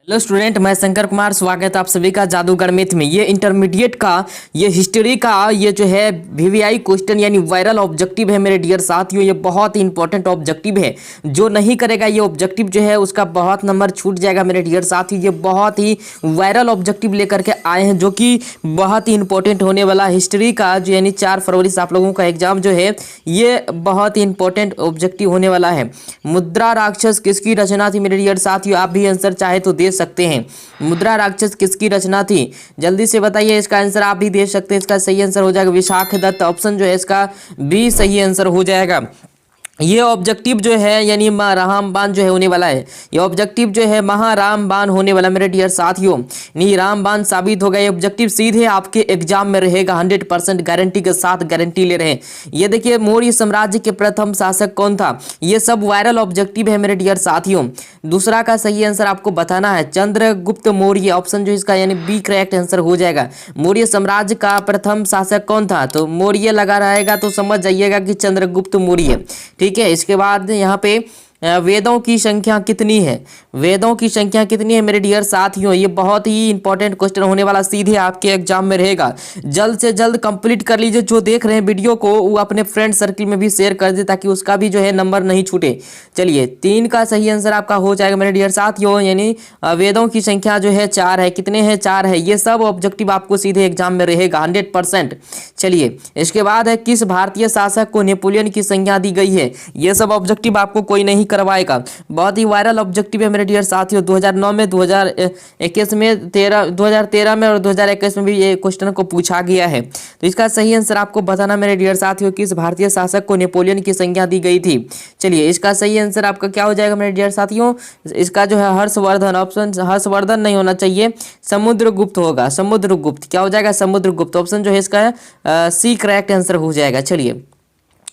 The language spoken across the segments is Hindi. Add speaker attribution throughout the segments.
Speaker 1: हेलो स्टूडेंट, मैं शंकर कुमार। स्वागत है आप सभी का जादूगर मैथ में। ये इंटरमीडिएट का, ये हिस्ट्री का, ये जो है वीवीआई क्वेश्चन यानी वायरल ऑब्जेक्टिव है मेरे डियर साथियों। ये बहुत ही इंपॉर्टेंट ऑब्जेक्टिव है। जो नहीं करेगा ये ऑब्जेक्टिव जो है उसका बहुत नंबर छूट जाएगा मेरे डियर साथियों। ये बहुत ही वायरल ऑब्जेक्टिव लेकर के आए हैं जो कि बहुत ही इंपॉर्टेंट होने वाला हिस्ट्री का, जो यानी 4 फरवरी से आप लोगों का एग्जाम जो है ये बहुत ही इंपॉर्टेंट ऑब्जेक्टिव होने वाला है। मुद्रा राक्षस किसकी रचना थी मेरे डियर साथियों? आप भी आंसर चाहे तो दे सकते हैं। मुद्रा राक्षस किसकी रचना थी? जल्दी से बताइए। इसका आंसर आप भी दे सकते हैं। इसका सही आंसर हो जाएगा विशाख दत्त। ऑप्शन जो है इसका बी सही आंसर हो जाएगा। ये ऑब्जेक्टिव जो है यानी रामबाण जो है होने वाला है। ये ऑब्जेक्टिव जो है महारामबाण होने वाला मेरे डियर साथियों। नहीं, रामबाण साबित होगा। ये ऑब्जेक्टिव सीधे आपके एग्जाम में रहेगा। 100% गारंटी के साथ गारंटी ले रहे हैं। ये देखिए, मौर्य साम्राज्य के प्रथम शासक कौन था? ये सब वायरल ऑब्जेक्टिव है मेरे डियर साथियों। दूसरा का सही आंसर आपको बताना है, चंद्रगुप्त मौर्य। ऑप्शन जो इसका यानी बी करेक्ट आंसर हो जाएगा। मौर्य साम्राज्य का प्रथम शासक कौन था? तो मौर्य लगा रहेगा तो समझ जाइएगा कि चंद्रगुप्त मौर्य। ठीक है। इसके बाद यहाँ पे वेदों की संख्या कितनी है? वेदों की संख्या कितनी है मेरे डियर साथियों? ये बहुत ही इंपॉर्टेंट क्वेश्चन होने वाला, सीधे आपके एग्जाम में रहेगा। जल्द से जल्द कंप्लीट कर लीजिए। जो देख रहे हैं वीडियो को वो अपने फ्रेंड सर्किल में भी शेयर कर दे ताकि उसका भी जो है नंबर नहीं छूटे। चलिए, 3 का सही आंसर आपका हो जाएगा मेरे डियर साथियों। यानी वेदों की संख्या जो है 4 है। कितने हैं? 4 है। ये सब ऑब्जेक्टिव आपको सीधे एग्जाम में रहेगा 100%। चलिए, इसके बाद है, किस भारतीय शासक को नेपोलियन की संज्ञा दी गई है? ये सब ऑब्जेक्टिव आपको कोई नहीं करवाएगा। बहुत ही वायरल ऑब्जेक्टिव है मेरे डियर साथियों। 2009 में, 2021 में, 2013 में और 2021 में भी ये क्वेश्चन को पूछा गया है। तो इसका सही आंसर आपको बताना मेरे डियर साथियों, किस भारतीय शासक को नेपोलियन की संज्ञा दी गई थी। चलिए, इसका सही आंसर आपका क्या हो जाएगा मेरे डियर साथियों? इसका जो है हर्षवर्धन। ऑप्शन हर्षवर्धन नहीं होना चाहिए, समुद्रगुप्त होगा। समुद्रगुप्त क्या हो जाएगा? समुद्रगुप्त। ऑप्शन जो है इसका सी करेक्ट आंसर हो जाएगा। चलिए,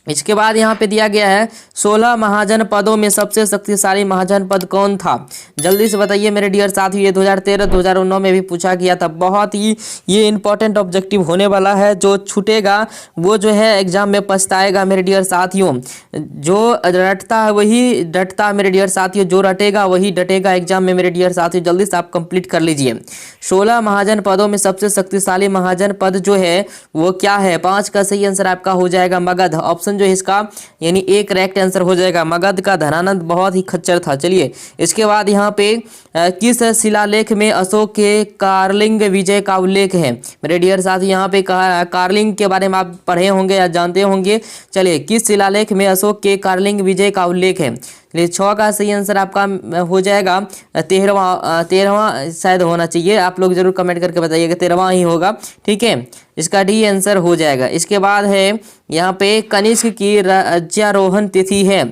Speaker 1: इसके बाद यहाँ पे दिया गया है, 16 महाजनपदों में सबसे शक्तिशाली महाजनपद कौन था? जल्दी से बताइए मेरे डियर साथियों। ये 2013 2019 में भी पूछा गया था। बहुत ही ये इंपॉर्टेंट ऑब्जेक्टिव होने वाला है। जो छूटेगा वो जो है एग्जाम में पछताएगा मेरे डियर साथियों। जो रटता है वही डटता मेरे डियर साथियों। जो रटेगा वही डटेगा एग्जाम में मेरे डियर साथियों। जल्दी से आप कंप्लीट कर लीजिए। 16 महाजनपदों में सबसे शक्तिशाली महाजनपद जो है वो क्या है? 5 का सही आंसर आपका हो जाएगा मगध। ऑप्शन जो है इसका यानी एक करेक्ट आंसर हो जाएगा। मगध का धनानंद बहुत ही खच्चर था। चलिए, इसके बाद यहाँ पे किस शिलालेख में अशोक के कार्लिंग विजय का उल्लेख है? मेरे डियर साथी, यहाँ पे कार्लिंग के बारे में आप पढ़े होंगे या जानते होंगे। चलिए, किस शिलालेख में अशोक के कार्लिंग विजय का उल्लेख है? 6 का सही आंसर आपका हो जाएगा 13वां शायद होना चाहिए। आप लोग जरूर कमेंट करके बताइएगा, 13वां ही होगा। ठीक है, इसका डी आंसर हो जाएगा। इसके बाद है यहाँ पे, कनिष्क की राज्यारोहण तिथि है।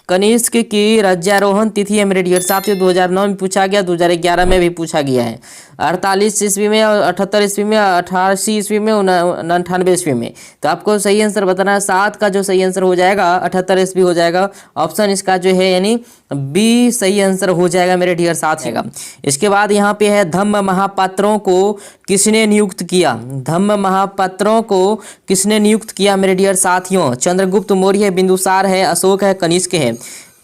Speaker 1: कनिष्क की राज्यारोहण तिथि है मेरे डियर साथियों। 2009 में पूछा गया, 2011 में भी पूछा गया है। 48 ईस्वी में, 78 ईस्वी में, 88 ईस्वी में, 98 ईस्वी में। तो आपको सही आंसर बताना है। 7 का जो सही आंसर हो जाएगा 78 ईस्वी हो जाएगा। ऑप्शन इसका जो है यानी बी सही आंसर हो जाएगा मेरे डियर साथियों। इसके बाद यहाँ पे है, धम्म महापात्रों को किसने नियुक्त किया? धम्म महापात्रों को किसने नियुक्त किया मेरे डियर साथियों? चंद्रगुप्त मौर्य है, बिंदुसार है, अशोक है, कनिष्क है।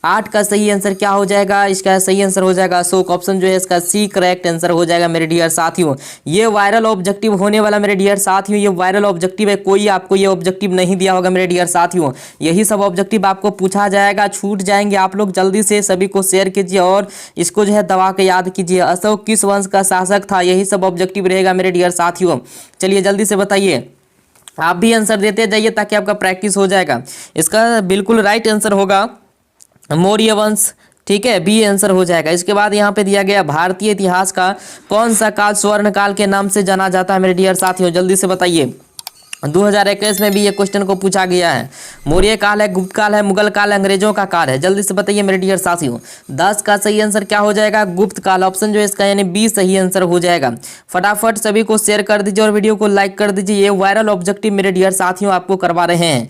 Speaker 1: 8 का सही आंसर क्या हो जाएगा? इसका सही आंसर हो जाएगा अशोक। ऑप्शन जो है इसका सी करेक्ट आंसर हो जाएगा मेरे डियर साथियों। ये वायरल ऑब्जेक्टिव होने वाला मेरे डियर साथियों। ये वायरल ऑब्जेक्टिव है। कोई आपको ये ऑब्जेक्टिव नहीं दिया होगा मेरे डियर साथियों। यही सब ऑब्जेक्टिव आपको पूछा जाएगा, छूट जाएंगे। आप लोग जल्दी से सभी को शेयर कीजिए और इसको जो है दबा के याद कीजिए। अशोक किस वंश का शासक था? यही सब ऑब्जेक्टिव रहेगा मेरे डियर साथियों। चलिए, जल्दी से बताइए। आप भी आंसर देते जाइए ताकि आपका प्रैक्टिस हो जाएगा। इसका बिल्कुल राइट आंसर होगा मौर्य वंश। ठीक है, बी आंसर हो जाएगा। इसके बाद यहाँ पे दिया गया, भारतीय इतिहास का कौन सा काल स्वर्ण काल के नाम से जाना जाता है मेरे डियर साथियों? जल्दी से बताइए। 2021 में भी ये क्वेश्चन को पूछा गया है। मौर्य काल है, गुप्त काल है, मुगल काल है, अंग्रेजों का काल है। जल्दी से बताइए मेरे डियर साथियों। 10 का सही आंसर क्या हो जाएगा? गुप्त काल। ऑप्शन जो है इसका यानी बी सही आंसर हो जाएगा। फटाफट सभी को शेयर कर दीजिए और वीडियो को लाइक कर दीजिए। ये वायरल ऑब्जेक्टिव मेरे डियर साथियों आपको करवा रहे हैं,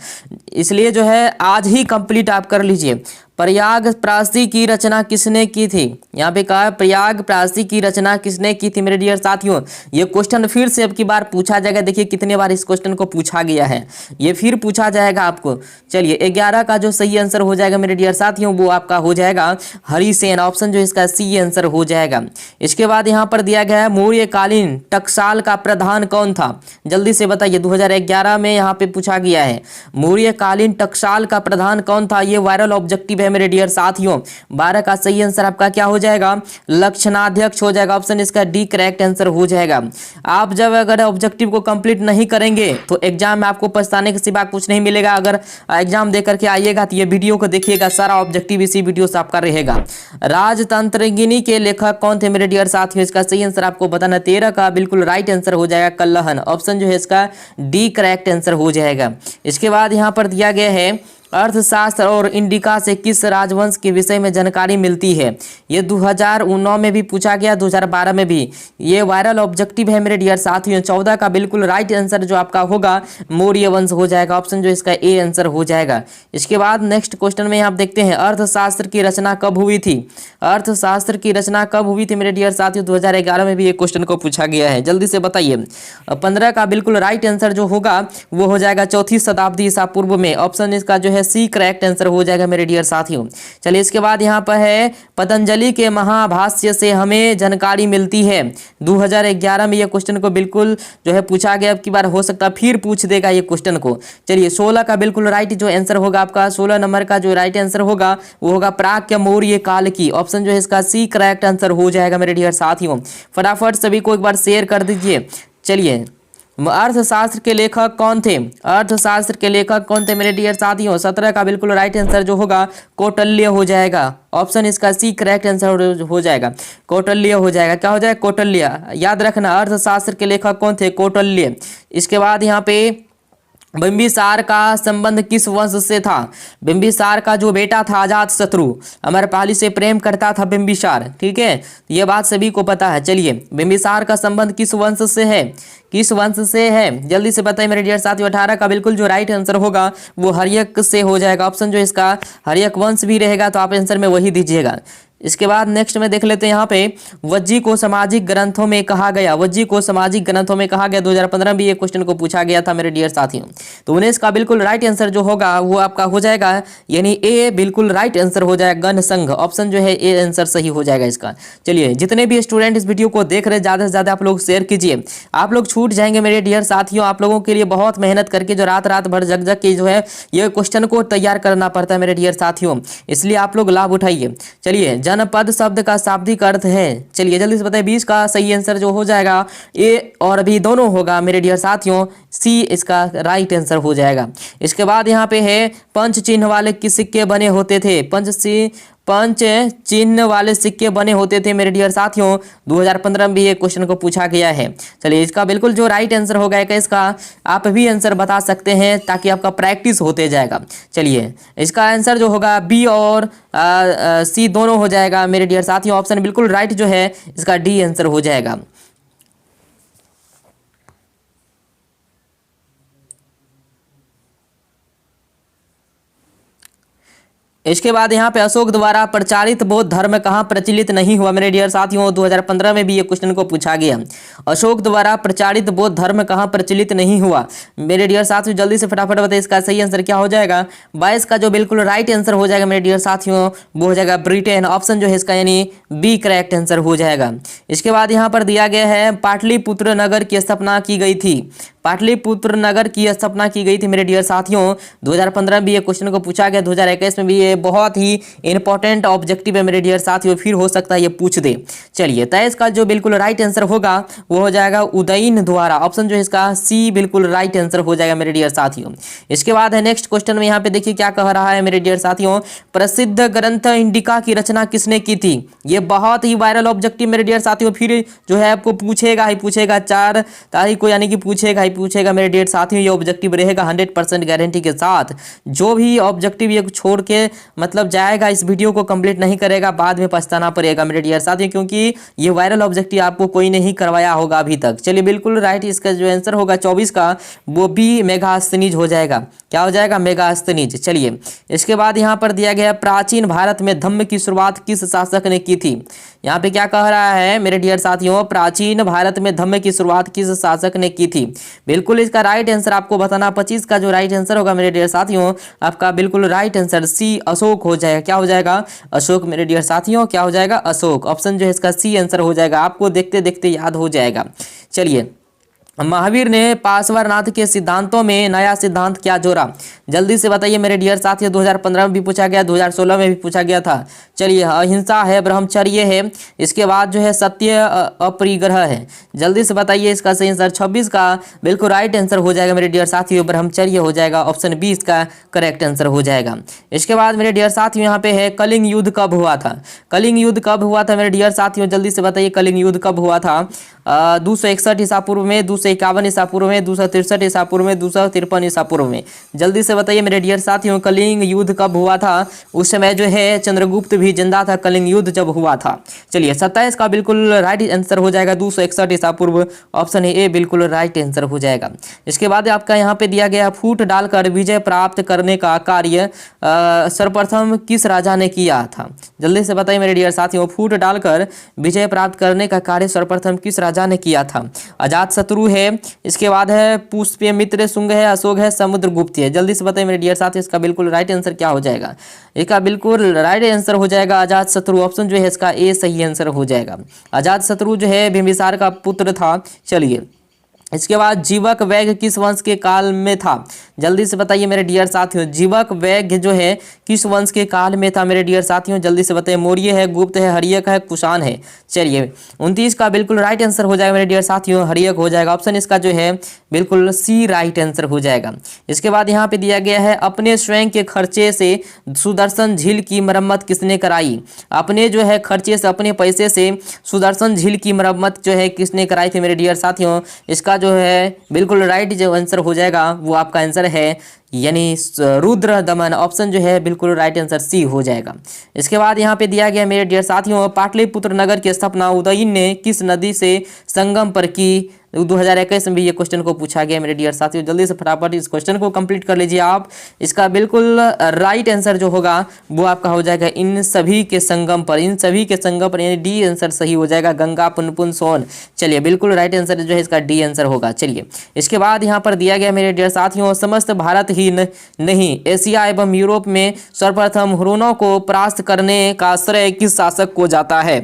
Speaker 1: इसलिए जो है आज ही कंप्लीट आप कर लीजिए। प्रयागप्रासी की रचना किसने की थी? यहाँ पे कहा प्रयागप्रासी की रचना किसने की थी मेरे डियर साथियों। ये क्वेश्चन फिर से अब की बार पूछा जाएगा। देखिए कितने बार इस क्वेश्चन को पूछा गया है, ये फिर पूछा जाएगा आपको। चलिए 11 का जो सही आंसर हो जाएगा मेरे डियर साथियों वो आपका हो जाएगा हरिसेन। ऑप्शन जो इसका सी आंसर हो जाएगा। इसके बाद यहाँ पर दिया गया है मौर्यकालीन टकसाल का प्रधान कौन था? जल्दी से बताइए, 2011 में यहाँ पे पूछा गया है मौर्यकालीन टकसाल का प्रधान कौन था। ये वायरल ऑब्जेक्टिव है मेरे डियर साथियों। 12 का सही आंसर आपका क्या हो जाएगा? लक्षणाध्यक्ष हो जाएगा। ऑप्शन इसका डी करेक्ट आंसर हो जाएगा। आप जब अगर ऑब्जेक्टिव को कंप्लीट नहीं करेंगे तो एग्जाम में आपको पछताने के सिवा कुछ नहीं मिलेगा। अगर एग्जाम दे करके आइएगा तो ये वीडियो को देखिएगा, सारा ऑब्जेक्टिव इसी वीडियो से आपका रहेगा। राजतंत्रिणी के लेखक कौन थे मेरे डियर साथियों? इसका सही आंसर आपको बताना। 13 का बिल्कुल राइट आंसर हो जाएगा कल्लहन। ऑप्शन जो है इसका डी करेक्ट आंसर हो जाएगा। इसके बाद यहाँ पर दिया गया है अर्थशास्त्र और इंडिका से किस राजवंश के विषय में जानकारी मिलती है। ये 2009 में भी पूछा गया, 2012 में भी। ये वायरल ऑब्जेक्टिव है मेरे डियर साथियों। 14 का बिल्कुल राइट आंसर जो आपका होगा मौर्य वंश हो जाएगा। ऑप्शन जो इसका ए आंसर हो जाएगा। इसके बाद नेक्स्ट क्वेश्चन में आप देखते हैं अर्थशास्त्र की रचना कब हुई थी। अर्थशास्त्र की रचना कब हुई थी मेरे डियर साथियों? 2011 में भी ये क्वेश्चन को पूछा गया है। जल्दी से बताइए। 15 का बिल्कुल राइट आंसर जो होगा वो हो जाएगा 4वीं शताब्दी ईसा पूर्व में। ऑप्शन इसका जो है सी करेक्ट आंसर हो जाएगा मेरे डियर साथियों। चलिए इसके बाद यहाँ पर है पतंजलि के महाभाष्य से हमें जानकारी मिलती है। 2011 में ये क्वेश्चन को बिल्कुल जो है पूछा गया। अब की बार हो सकता है फिर पूछ देगा ये क्वेश्चन को। चलिए 16 का बिल्कुल राइट जो आंसर होगा आपका, 16 नंबर का जो राइट आंसर होगा वो होगा प्राक्य मौर्य काल की। ऑप्शन जो है इसका सी करेक्ट आंसर हो जाएगा मेरे डियर साथियों। फटाफट सभी को एक बार शेयर कर दीजिए। चलिए अर्थशास्त्र के लेखक कौन थे? अर्थशास्त्र के लेखक कौन थे मेरे डियर साथियों? 17 का बिल्कुल राइट आंसर जो होगा कौटिल्य हो जाएगा। ऑप्शन इसका सी करेक्ट आंसर हो जाएगा। कौटिल्य हो जाएगा। क्या हो जाएगा? कौटिल्य। याद रखना अर्थशास्त्र के लेखक कौन थे? कौटिल्य। इसके बाद यहाँ पे बिंबिसार का संबंध किस वंश से था? बिंबिसार का जो बेटा था अजातशत्रु, अमरपाली से प्रेम करता था बिंबिसार। ठीक है, ये बात सभी को पता है। चलिए बिंबिसार का संबंध किस वंश से है? किस वंश से है? जल्दी से बताइए मेरे डियर साथियों। 18 का बिल्कुल जो राइट आंसर होगा वो हर्यक से हो जाएगा। ऑप्शन जो इसका हर्यक वंश भी रहेगा तो आप आंसर में वही दीजिएगा। इसके बाद नेक्स्ट में देख लेते हैं यहाँ पे वज्जी को सामाजिक ग्रंथों में कहा गया। वज्जी को सामाजिक ग्रंथों में कहा गया। 2015 में ये क्वेश्चन को पूछा गया था मेरे डियर साथियों। तो 19 का बिल्कुल राइट आंसर जो होगा वो आपका हो जाएगा यानी ए बिल्कुल राइट आंसर हो जाएगा गण संघ। ऑप्शन जो है ए आंसर सही हो जाएगा इसका। चलिए जितने भी स्टूडेंट इस वीडियो को देख रहे हैं ज़्यादा से ज़्यादा आप लोग शेयर कीजिए। आप लोग छूट जाएंगे मेरे डियर साथियों। आप लोगों के लिए बहुत मेहनत करके जो रात भर जग जग के जो है ये क्वेश्चन को तैयार करना पड़ता है मेरे डियर साथियों, इसलिए आप लोग लाभ उठाइए। चलिए जनपद शब्द का शाब्दिक अर्थ है। चलिए जल्दी से बताइए। 20 का सही आंसर जो हो जाएगा ए और बी दोनों होगा मेरे डियर साथियों। सी इसका राइट आंसर हो जाएगा। इसके बाद यहाँ पे है पंच चिन्ह वाले किस सिक्के बने होते थे? पंच चिन्ह वाले सिक्के बने होते थे मेरे डियर साथियों। 2015 में भी ये क्वेश्चन को पूछा गया है। चलिए इसका बिल्कुल जो राइट आंसर होगा इसका आप भी आंसर बता सकते हैं ताकि आपका प्रैक्टिस होते जाएगा। चलिए इसका आंसर जो होगा बी और सी दोनों हो जाएगा मेरे डियर साथियों। ऑप्शन बिल्कुल राइट जो है इसका डी आंसर हो जाएगा। इसके बाद यहाँ पे अशोक द्वारा प्रचारित बौद्ध धर्म कहाँ प्रचलित नहीं हुआ मेरे डियर साथियों? 2015 में भी ये क्वेश्चन को पूछा गया। अशोक द्वारा प्रचारित बौद्ध धर्म कहाँ प्रचलित नहीं हुआ मेरे डियर साथियों? जल्दी से फटाफट बताइए इसका सही आंसर क्या हो जाएगा। 22 का जो बिल्कुल राइट आंसर हो जाएगा मेरे डियर साथियों वो हो जाएगा ब्रिटेन। ऑप्शन जो है इसका यानी बी करेक्ट आंसर हो जाएगा। इसके बाद यहाँ पर दिया गया है पाटलिपुत्र नगर की स्थापना की गई थी। पाटलिपुत्र नगर की स्थापना की गई थी मेरे डियर साथियों। 2015 में भी ये क्वेश्चन को पूछा गया। 2021 में भी ये बहुत ही इंपॉर्टेंट ऑब्जेक्टिव है मेरे डियर साथियों, फिर हो सकता है ये पूछ दे। चलिए 23 का जो बिल्कुल राइट आंसर होगा वो हो जाएगा उदयन द्वारा। ऑप्शन जो है इसका सी बिल्कुल राइट आंसर हो जाएगा मेरे डियर साथियों। इसके बाद है नेक्स्ट क्वेश्चन में यहाँ पे देखिए क्या कह रहा है मेरे डियर साथियों। प्रसिद्ध ग्रंथ इंडिका की रचना किसने की थी? ये बहुत ही वायरल ऑब्जेक्टिव मेरे डियर साथियों, फिर जो है आपको पूछेगा ही पूछेगा। 4 तारीख को यानी कि पूछेगा ही राइट पूछेगा मेरे डियर साथियों, ये ऑब्जेक्टिव रहेगा 100% गारंटी के साथ। जो भी ऑब्जेक्टिव ये छोड़ के मतलब जाएगा, इस वीडियो को कंप्लीट नहीं करेगा, बाद में पछताना पड़ेगा मेरे डियर साथियों, क्योंकि ये वायरल ऑब्जेक्टिव आपको कोई नहीं करवाया होगा अभी तक। चलिए बिल्कुल राइट, इसका जो आंसर होगा 24 का वो भी मेगास्थनीज हो जाएगा। क्या हो जाएगा? मेगास्थनीज। चलिए इसके बाद यहाँ पर दिया गया प्राचीन भारत में धम्म की शुरुआत किस शासक ने की थी। यहाँ पे क्या कह रहा है मेरे डियर साथियों, प्राचीन भारत में धम्म की शुरुआत किस शासक ने की थी। बिल्कुल इसका राइट आंसर आपको बताना, 25 का जो राइट आंसर होगा मेरे डियर साथियों, आपका बिल्कुल राइट आंसर सी अशोक हो जाएगा। क्या हो जाएगा? अशोक मेरे डियर साथियों, क्या हो जाएगा? अशोक। ऑप्शन जो है इसका सी आंसर हो जाएगा, आपको देखते देखते याद हो जाएगा। चलिए, महावीर ने पार्श्वनाथ के सिद्धांतों में नया सिद्धांत क्या जोड़ा। जल्दी से बताइए मेरे डियर साथियों, 2015 में भी पूछा गया, 2016 में भी पूछा गया था। चलिए, अहिंसा है, ब्रह्मचर्य है, इसके बाद जो है सत्य अपरिग्रह है। जल्दी से बताइए इसका सही आंसर। 26 का बिल्कुल राइट आंसर हो जाएगा मेरे डियर साथियों, ब्रह्मचर्य हो जाएगा। ऑप्शन 20 का करेक्ट आंसर हो जाएगा। इसके बाद मेरे डियर साथियों यहाँ पे है कलिंग युद्ध कब हुआ था। कलिंग युद्ध कब हुआ था मेरे डियर साथियों, जल्दी से बताइए कलिंग युद्ध कब हुआ था। 261 ईसा पूर्व में, 251 ईसा पूर्व में, 263 ईसा पूर्व में, 253 ईसा पूर्व में। जल्दी से बताइए मेरे डियर साथियों कलिंग युद्ध कब हुआ था। उस समय जो है चंद्रगुप्त भी जिंदा था कलिंग युद्ध जब हुआ था। चलिए 27 का बिल्कुल राइट आंसर हो जाएगा, 261 ईसा पूर्व। ऑप्शन ए बिल्कुल राइट आंसर हो जाएगा। इसके बाद आपका यहाँ पे दिया गया फूट डालकर विजय प्राप्त करने का कार्य सर्वप्रथम किस राजा ने किया था। जल्दी से बताइए मेरे डियर साथियों, फूट डालकर विजय प्राप्त करने का कार्य सर्वप्रथम किस राजा ने किया था। अजातशत्रु है, इसके बाद है पुष्यमित्र शुंग है, अशोक है, समुद्रगुप्त है। जल्दी से बताइए मेरे डियर साथियों इसका बिल्कुल राइट आंसर क्या हो जाएगा। इसका बिल्कुल राइट आंसर हो जाएगा अजातशत्रु। ऑप्शन जो है इसका ए सही आंसर हो जाएगा। अजातशत्रु जो है बिंबिसार का पुत्र था। चलिए इसके बाद जीवक वैग किस वंश के काल में था। जल्दी से बताइए मेरे डियर साथियों, जीवक वैग जो है किस वंश के काल में था मेरे डियर साथियों। जल्दी से बताइए, मौर्य है, गुप्त है, हर्यक है, कुषाण है। चलिए 29 का बिल्कुल राइट आंसर हो जाएगा मेरे डियर साथियों, हर्यक हो जाएगा। ऑप्शन इसका जो है बिल्कुल सी राइट आंसर हो जाएगा। इसके बाद यहाँ पे दिया गया है अपने स्वयं के खर्चे से सुदर्शन झील की मरम्मत किसने कराई। अपने जो है खर्चे से, अपने पैसे से सुदर्शन झील की मरम्मत जो है किसने कराई थी मेरे डियर साथियों। इसका जो है बिल्कुल राइट जो आंसर हो जाएगा वो आपका आंसर है यानी रुद्र दमन। ऑप्शन जो है बिल्कुल राइट आंसर सी हो जाएगा। इसके बाद यहाँ पे दिया गया मेरे डियर साथियों, पाटलिपुत्र नगर की स्थापना उदयन ने किस नदी से संगम पर की। 2021 में भी ये क्वेश्चन को पूछा गया मेरे डियर साथियों। जल्दी से फटाफट इस क्वेश्चन को कंप्लीट कर लीजिए आप। इसका बिल्कुल राइट आंसर जो होगा वो आपका हो जाएगा इन सभी के संगम पर, इन सभी के संगम पर, यानी डी आंसर सही हो जाएगा, गंगा पुनपुन सोन। चलिए बिल्कुल राइट आंसर जो है इसका डी आंसर होगा। चलिए इसके बाद यहाँ पर दिया गया मेरे डियर साथियों, समस्त भारत ही नहीं एशिया एवं यूरोप में सर्वप्रथम हुनों को परास्त करने का श्रेय किस शासक को जाता है।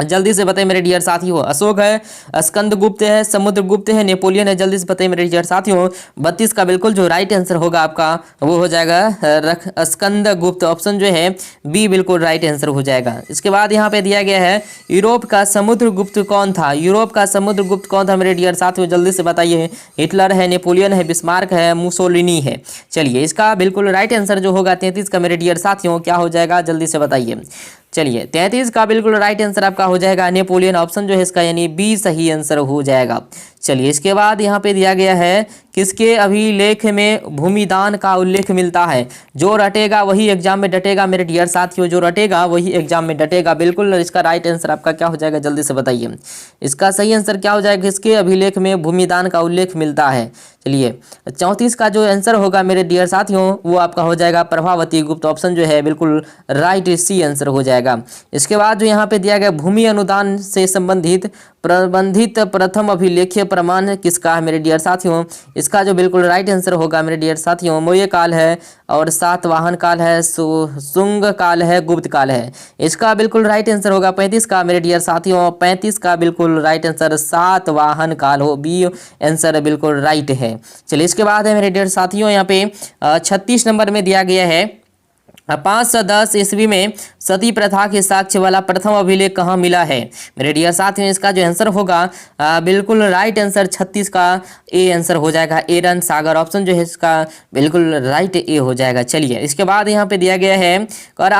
Speaker 1: जल्दी से बताइए मेरे डियर साथियों, अशोक है, स्कंदगुप्त है, समुद्रगुप्त है, नेपोलियन है। जल्दी से बताइए मेरे डियर साथियों। 32 का बिल्कुल जो राइट आंसर होगा आपका वो हो जाएगा स्कंदगुप्त। ऑप्शन जो है बी बिल्कुल राइट आंसर हो जाएगा। इसके बाद यहाँ पे दिया गया है यूरोप का समुद्रगुप्त कौन था। यूरोप का समुद्रगुप्त कौन था मेरे डियर साथियों। जल्दी से बताइए, हिटलर है, नेपोलियन है, बिस्मार्क है, मुसोलिनी है। चलिए इसका बिल्कुल राइट आंसर जो होगा 33 का मेरे डियर साथियों क्या हो जाएगा, जल्दी से बताइए। चलिए 33 का बिल्कुल राइट आंसर आपका हो जाएगा नेपोलियन। ऑप्शन जो है इसका यानी बी सही आंसर हो जाएगा। चलिए इसके बाद यहाँ पे दिया गया है किसके अभिलेख में भूमिदान का उल्लेख मिलता है। जो रटेगा वही एग्जाम में डटेगा मेरे डियर साथियों, जो रटेगा वही एग्जाम में डटेगा। बिल्कुल इसका राइट आंसर आपका क्या हो जाएगा, जल्दी से बताइए। इसका सही आंसर क्या हो जाएगा, किसके अभिलेख में भूमिदान का उल्लेख मिलता है। चलिए 34 का जो आंसर होगा मेरे डियर साथियों वो आपका हो जाएगा प्रभावती गुप्त। ऑप्शन जो है बिल्कुल राइट सी आंसर हो जाएगा। इसके बाद जो यहाँ पे दिया गया भूमि अनुदान से संबंधित प्रबंधित प्रथम अभिलेखीय प्रमाण किसका है मेरे डियर साथियों। इसका जो बिल्कुल राइट आंसर होगा मेरे डियर साथियों मौर्य काल है और सातवाहन काल है, शुंग काल है, गुप्त काल है। इसका बिल्कुल राइट आंसर होगा 35 का मेरे डियर साथियों। 35 का बिल्कुल राइट आंसर सातवाहन काल हो, बी आंसर बिल्कुल राइट है। चलिए इसके बाद है मेरे डियर साथियों यहाँ पे 36 नंबर में दिया गया है 510 ईस्वी में सती प्रथा के साक्ष्य वाला प्रथम अभिलेख कहाँ मिला है मेरे डियर साथियों। इसका जो आंसर होगा बिल्कुल राइट आंसर 36 का ए आंसर हो जाएगा, एरन सागर। ऑप्शन जो है इसका बिल्कुल राइट ए हो जाएगा। चलिए इसके बाद यहाँ पे दिया गया है और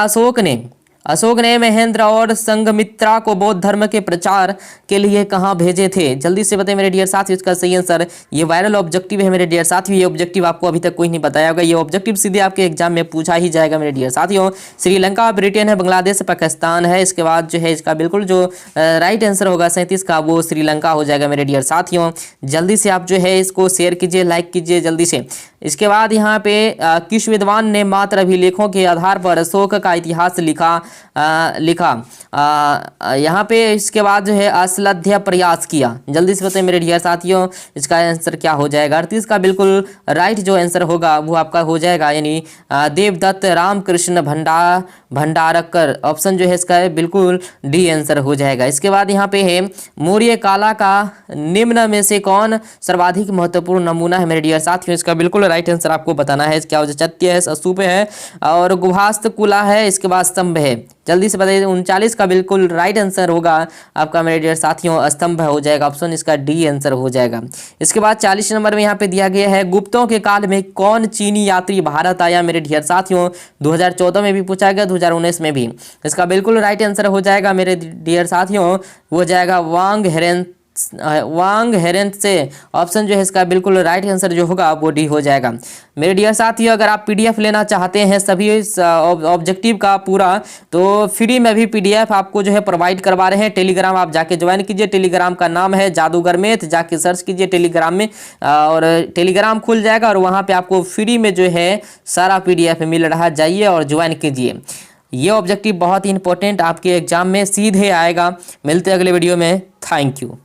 Speaker 1: अशोक ने महेंद्र और संघमित्रा को बौद्ध धर्म के प्रचार के लिए कहाँ भेजे थे? जल्दी से बताइए मेरे डियर साथियों इसका सही आंसर। ये वायरल ऑब्जेक्टिव है मेरे डियर साथियों। ये ऑब्जेक्टिव आपको अभी तक कोई नहीं बताया होगा। ये ऑब्जेक्टिव सीधे आपके एग्जाम में पूछा ही जाएगा मेरे डियर साथियों। श्रीलंका, ब्रिटेन है, बांग्लादेश, पाकिस्तान है। इसके बाद जो है इसका बिल्कुल जो राइट आंसर होगा 37 का, वो श्रीलंका हो जाएगा मेरे डियर साथियों। जल्दी से आप जो है इसको शेयर कीजिए, लाइक कीजिए जल्दी से। इसके बाद यहाँ पे किस विद्वान ने मात्र अभिलेखों के आधार पर अशोक का इतिहास लिखा यहाँ पे इसके बाद जो है अश्लध्य प्रयास किया? जल्दी से बताइए मेरे डियर साथियों इसका आंसर क्या हो जाएगा। 38 का बिल्कुल राइट जो आंसर होगा वो आपका हो जाएगा, यानी देवदत्त रामकृष्ण भंडारकर। ऑप्शन जो है इसका बिल्कुल डी आंसर हो जाएगा। इसके बाद यहाँ पे है मौर्य कला का निम्न में से कौन सर्वाधिक महत्वपूर्ण नमूना है मेरे डियर साथियों? इसका बिल्कुल राइट आंसर आपको बताना है। क्या हो जाए? चत्य है, स्तूप है और गुहास्तकुला है, इसके बाद स्तंभ है। जल्दी से बताइए। 39 का बिल्कुल राइट आंसर होगा आपका मेरे डियर साथियों स्तंभ हो जाएगा। ऑप्शन इसका डी आंसर हो जाएगा। इसके बाद 40 नंबर में यहाँ पे दिया गया है गुप्तों के काल में कौन चीनी यात्री भारत आया मेरे डियर साथियों? 2014 में भी पूछा गया, 2019 में भी। इसका बिल्कुल राइट आंसर हो जाएगा मेरे डियर साथियों, हो जाएगा वांग हेरेन से। ऑप्शन जो है इसका बिल्कुल राइट आंसर जो होगा वो डी हो जाएगा। मेरे डियर साथियों अगर आप पीडीएफ लेना चाहते हैं सभी ऑब्जेक्टिव का पूरा, तो फ्री में भी पीडीएफ आपको जो है प्रोवाइड करवा रहे हैं। टेलीग्राम आप जाके ज्वाइन कीजिए। टेलीग्राम का नाम है जादूगर मैथ, जाके सर्च कीजिए टेलीग्राम में और टेलीग्राम खुल जाएगा और वहाँ पे आपको फ्री में जो है सारा पीडीएफ मिल रहा है। जाइए और ज्वाइन कीजिए। ये ऑब्जेक्टिव बहुत ही इंपॉर्टेंट आपके एग्जाम में सीधे आएगा। मिलते हैं अगले वीडियो में। Thank you.